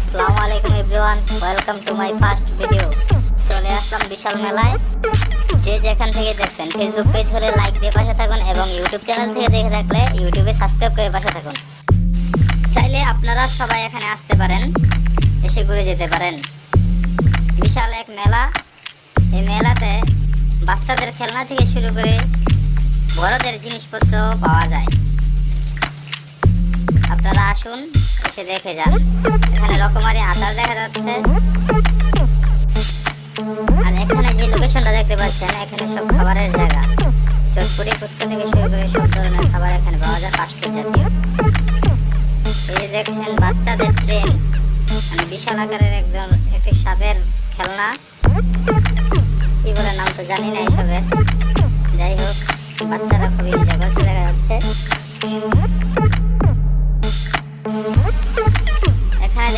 আসসালামু আলাইকুম everyone, welcome to my first video. চলে আসলাম বিশাল মেলায়। যে যেখান থেকে দেখছেন, ফেসবুক পেজ হলে লাইক দিয়ে পাশে থাকুন এবং ইউটিউব চ্যানেল থেকে দেখে থাকলে ইউটিউবে সাবস্ক্রাইব করে পাশে থাকুন। চাইলে আপনারা সবাই এখানে আসতে পারেন, এসে ঘুরে যেতে পারেন। বিশাল এক মেলা। এই মেলাতে বাচ্চাদের খেলনা থেকে শুরু করে বড়দের জিনিসপত্র পাওয়া যায়। আপনারা আসুন, এসে দেখে যান। এখানে রকমারি আচার দেখা যাচ্ছে, আর এখানে যে লোকেশনটা দেখতে পাচ্ছেন, এখানে সব খাবারের জায়গা। চটপটি, ফুচকা থেকে শুরু করে সব ধরনের খাবার এখানে পাওয়া যায়, ফাস্টফুড জাতীয়। এই যে দেখছেন বাচ্চাদের ট্রেন, মানে বিশাল আকারের একটি সাপের খেলনা। কি বলে নাম তো জানি না এসবের। যাই হোক, বাচ্চারা খুবই এনজয় করছে দেখা যাচ্ছে।